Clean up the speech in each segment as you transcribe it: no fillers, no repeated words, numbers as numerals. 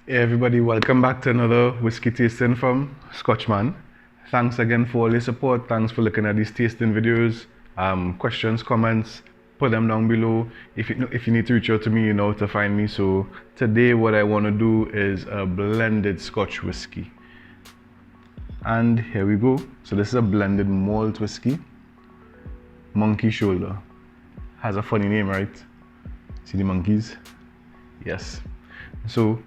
Hey everybody, welcome back to another whiskey tasting from Scotchman. Thanks again for all your support. Thanks for looking at these tasting videos. Questions, comments, put them down below. If you need to reach out to me, you know to find me. So today what I want to do is a blended Scotch whiskey. And here we go. So this is a blended malt whiskey. Monkey Shoulder. Has a funny name, right? See the monkeys? Yes. So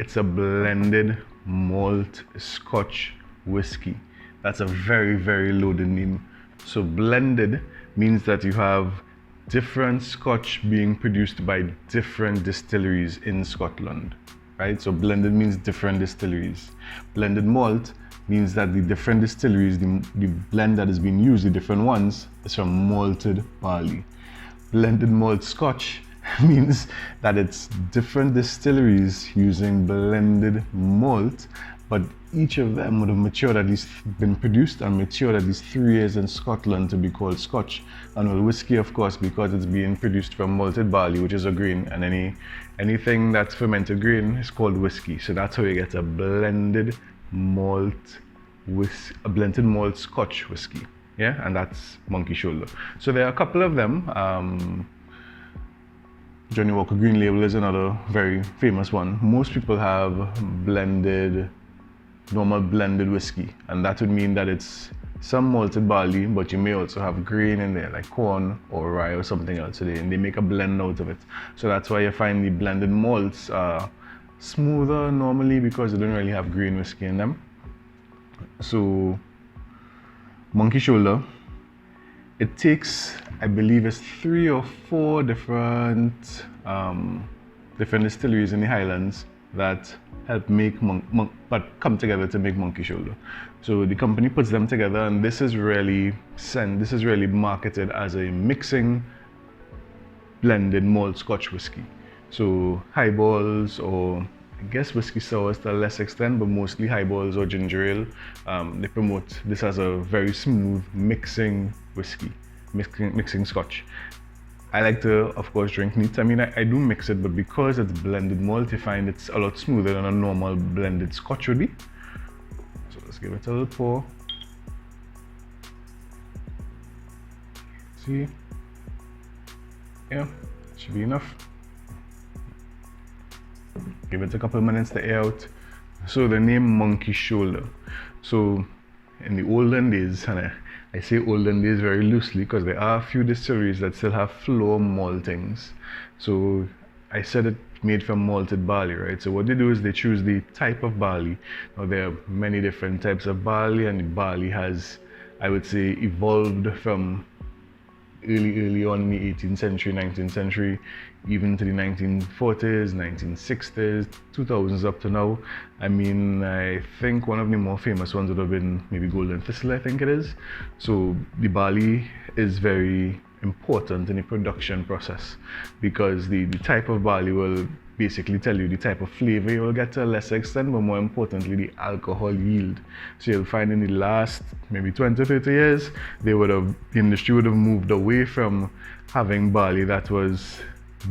it's a blended malt Scotch whiskey. That's a very, very loaded name. So blended means that you have different Scotch being produced by different distilleries in Scotland, right? So blended means different distilleries. Blended malt means that the different distilleries, the blend that is being used, the different ones, is from malted barley. Blended malt Scotch means that it's different distilleries using blended malt, but each of them would have matured at least, been produced and matured at least 3 years in Scotland to be called Scotch. And well, whiskey, of course, because it's being produced from malted barley, which is a grain, and anything that's fermented grain is called whiskey. So that's how you get a blended malt Scotch whiskey. Yeah, and that's Monkey Shoulder. So there are a couple of them. Johnny Walker Green Label is another very famous one. Most people have normal blended whiskey, and that would mean that it's some malted barley, but you may also have grain in there, like corn or rye or something else today, and they make a blend out of it. So that's why you find the blended malts smoother normally, because they don't really have grain whiskey in them. So Monkey Shoulder, it takes, I believe it's 3 or 4 different distilleries in the Highlands that help make but come together to make Monkey Shoulder. So the company puts them together, and this is really marketed as a mixing blended malt Scotch whiskey. So highballs, or I guess whiskey sours to a less extent, but mostly highballs or ginger ale, they promote this as a very smooth mixing whiskey, mixing Scotch. I like to, of course, drink neat. I mean, I do mix it, but because it's blended malt, you find it's a lot smoother than a normal blended Scotch would be. So let's give it a little pour. See? Yeah, should be enough. Give it a couple of minutes to air out. So the name Monkey Shoulder. So in the olden days, and I say olden days very loosely because there are a few distilleries that still have floor maltings. So I said it made from malted barley, right? So what they do is they choose the type of barley. Now there are many different types of barley, and the barley has, I would say, evolved from early on in the 18th century, 19th century, even to the 1940s, 1960s, 2000s up to now. I mean, I think one of the more famous ones would have been maybe Golden Thistle, I think it is. So the barley is very important in the production process, because the type of barley will basically tell you the type of flavor you will get to a lesser extent, but more importantly, the alcohol yield. So you'll find in the last maybe 20, 30 years, the industry would have moved away from having barley that was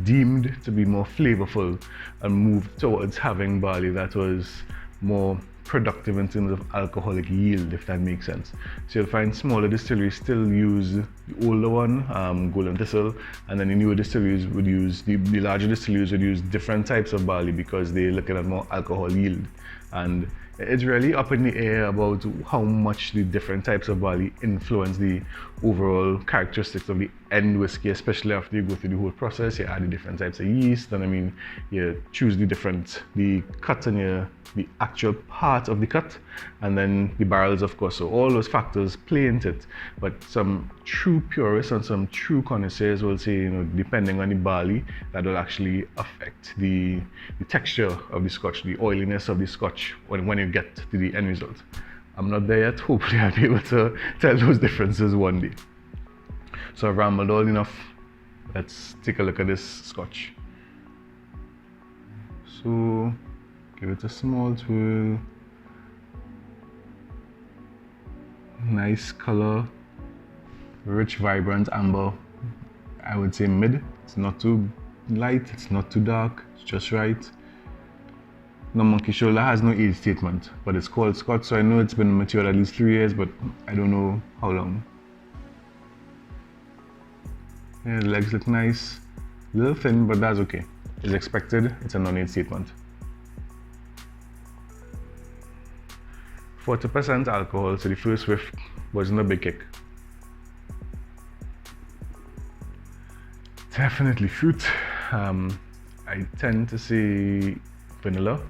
deemed to be more flavorful and moved towards having barley that was more productive in terms of alcoholic yield, if that makes sense. So you'll find smaller distilleries still use the older one, Golden Thistle, and then the newer distilleries would use, the larger distilleries would use different types of barley because they're looking at more alcohol yield. And it's really up in the air about how much the different types of barley influence the overall characteristics of the end whiskey, especially after you go through the whole process. You add the different types of yeast, and I mean, you choose the cut and the actual part of the cut, and then the barrels, of course. So all those factors play into it. But some true purists and some true connoisseurs will say, you know, depending on the barley, that will actually affect the texture of the Scotch, the oiliness of the Scotch when you get to the end result. I'm not there yet. Hopefully I'll be able to tell those differences one day. So I've rambled all enough. Let's take a look at this Scotch. So give it a small twirl. Nice color, rich, vibrant amber. I would say mid. It's not too light, it's not too dark, it's just right. No, Monkey Shoulder has no age statement, but it's called Scotch, so I know it's been matured at least 3 years, but I don't know how long. Yeah, the legs look nice. A little thin, but that's okay. It's expected, it's a non-age statement. 40% alcohol, so the first whiff wasn't a big kick. Definitely fruit. I tend to say vanilla.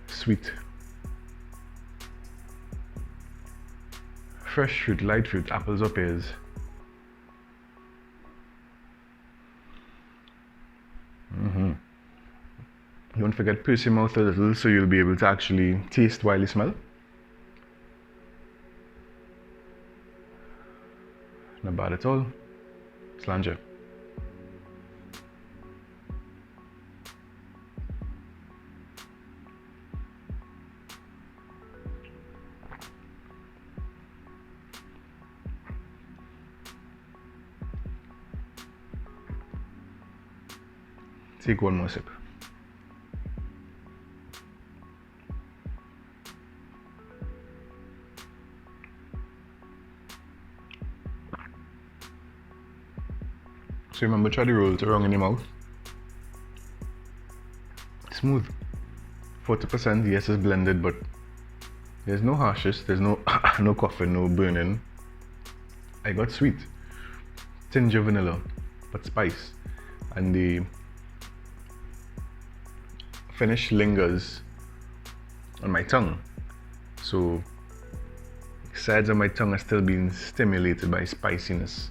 Sweet. Fresh fruit, light fruit, apples or pears. Don't forget, purse your mouth a little so you'll be able to actually taste while you smell. Not bad at all. Slanger. Take one more sip. So remember, try to roll it around in your mouth. Smooth. 40%, yes, it's blended, but there's no harshness, there's no no coughing, no burning. I got sweet, tinge of vanilla, but spice, and the finish lingers on my tongue. So sides of my tongue are still being stimulated by spiciness.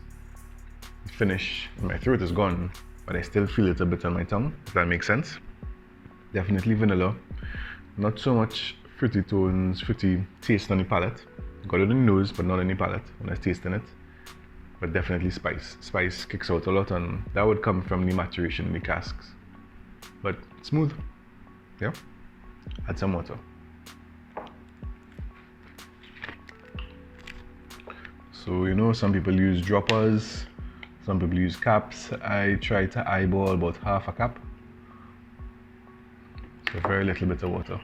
The finish in my throat is gone, but I still feel it a bit on my tongue, if that makes sense. Definitely vanilla. Not so much fruity tones, fruity taste on the palate. Got it in the nose, but not in the palate when I was tasting it. But definitely spice. Spice kicks out a lot, and that would come from the maturation in the casks. But smooth. Yeah. Add some water. So, you know, some people use droppers, some people use caps. I try to eyeball about half a cup. So very little bit of water.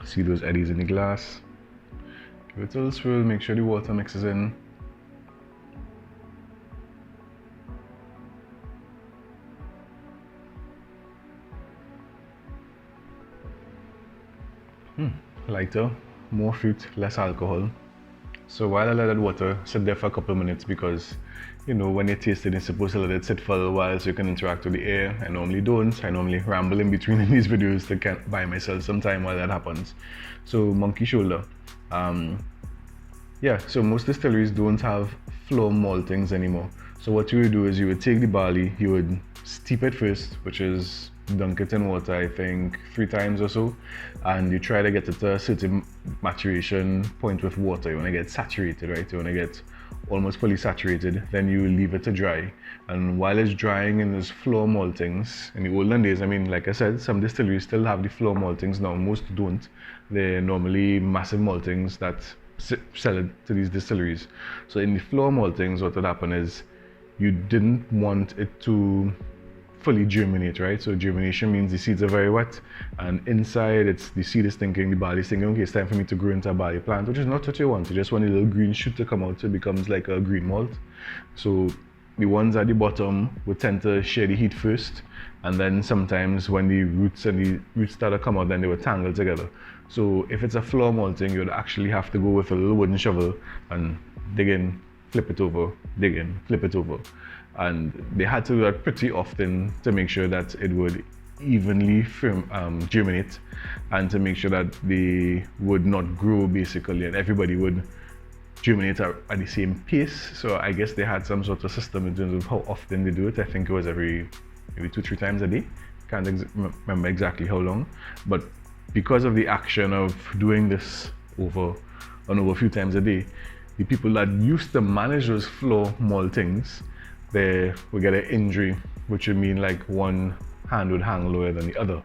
See those eddies in the glass. Give it a little swirl, make sure the water mixes in. Lighter, more fruit, less alcohol. So while I let that water sit there for a couple of minutes, because you know when you taste it, it's supposed to let it sit for a little while so you can interact with the air. I normally don't. I normally ramble in between in these videos to get by myself some time while that happens. So Monkey Shoulder. Yeah, so most distilleries don't have floor maltings anymore. So what you would do is you would take the barley, you would steep it first, which is dunk it in water, I think 3 times or so, and you try to get it to a certain maturation point with water. You want to get saturated, right? You want to get almost fully saturated. Then you leave it to dry, and while it's drying in those floor maltings, in the olden days, I mean, like I said, some distilleries still have the floor maltings now, most don't. They're normally massive maltings that sell it to these distilleries. So in the floor maltings, what would happen is you didn't want it to fully germinate, right? So germination means the seeds are very wet, and inside it's the seed is thinking, the barley is thinking, okay, it's time for me to grow into a barley plant, which is not what you want. You just want a little green shoot to come out, so it becomes like a green malt. So the ones at the bottom would tend to share the heat first, and then sometimes when the roots start to come out, then they would tangle together. So if it's a floor malting, you would actually have to go with a little wooden shovel and dig in, flip it over, dig in, flip it over. And they had to do that pretty often to make sure that it would evenly germinate, and to make sure that they would not grow basically, and everybody would germinate at the same pace. So I guess they had some sort of system in terms of how often they do it. I think it was maybe 2-3 times a day. Can't remember exactly how long, but because of the action of doing this over a few times a day, the people that used to manage those floor maltings, they would get an injury, which would mean like one hand would hang lower than the other.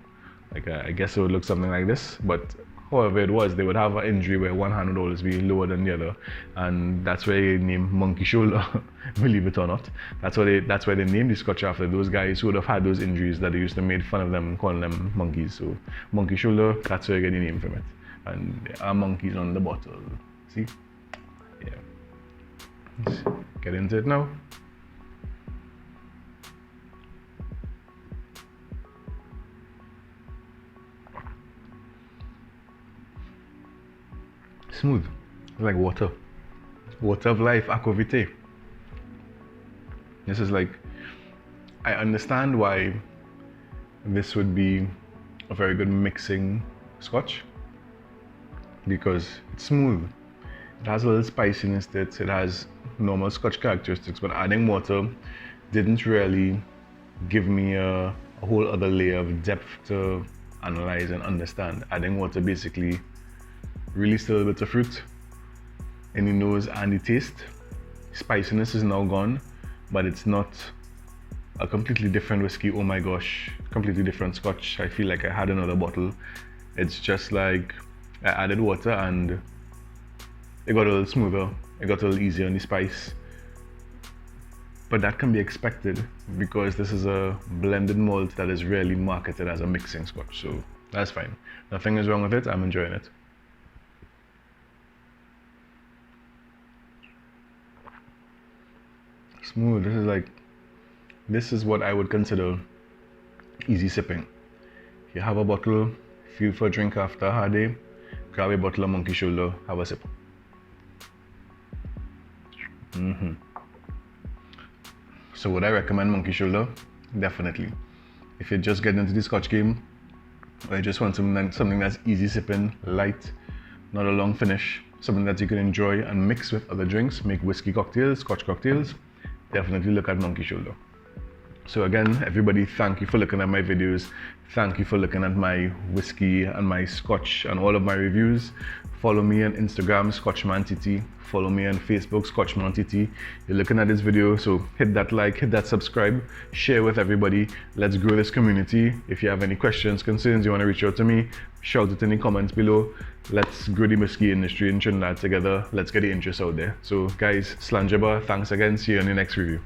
Like I guess it would look something like this, but however it was, they would have an injury where one hand would always be lower than the other, and that's why they named monkey shoulder. Believe it or not, that's why they named the Scotch after those guys who would have had those injuries that they used to make fun of them, calling them monkeys. So monkey shoulder, that's where you get the name from it. And there are monkeys on the bottle. See? Yeah. Let's get into it now. Smooth, like water of life, aquavite. This is like, I understand why this would be a very good mixing scotch, because it's smooth, it has a little spiciness to it, it has normal scotch characteristics, but adding water didn't really give me a whole other layer of depth to analyze and understand. Adding water basically released a little bit of fruit in the nose and the taste. Spiciness is now gone, but it's not a completely different whiskey. Oh my gosh, completely different scotch. I feel like I had another bottle. It's just like I added water and it got a little smoother, it got a little easier on the spice. But that can be expected because this is a blended malt that is really marketed as a mixing scotch, so that's fine. Nothing is wrong with it, I'm enjoying it. Smooth. This is what I would consider easy sipping. If you have a bottle, feel for a drink after a hard day, grab a bottle of monkey shoulder, have a sip. So would I recommend monkey shoulder? Definitely. If you're just getting into the scotch game, or you just want something that's easy sipping, light, not a long finish, something that you can enjoy and mix with other drinks, make whiskey cocktails, scotch cocktails, definitely look at monkey shoulder. So again, everybody, thank you for looking at my videos. Thank you for looking at my whiskey and my scotch and all of my reviews. Follow me on Instagram, Scotchmantt. Follow me on Facebook, Scotchmantt. You're looking at this video, so hit that like, hit that subscribe, share with everybody. Let's grow this community. If you have any questions, concerns, you want to reach out to me, shout it in the comments below. Let's grow the whiskey industry in Trinidad together. Let's get the interest out there. So guys, Slanjaba, thanks again. See you in the next review.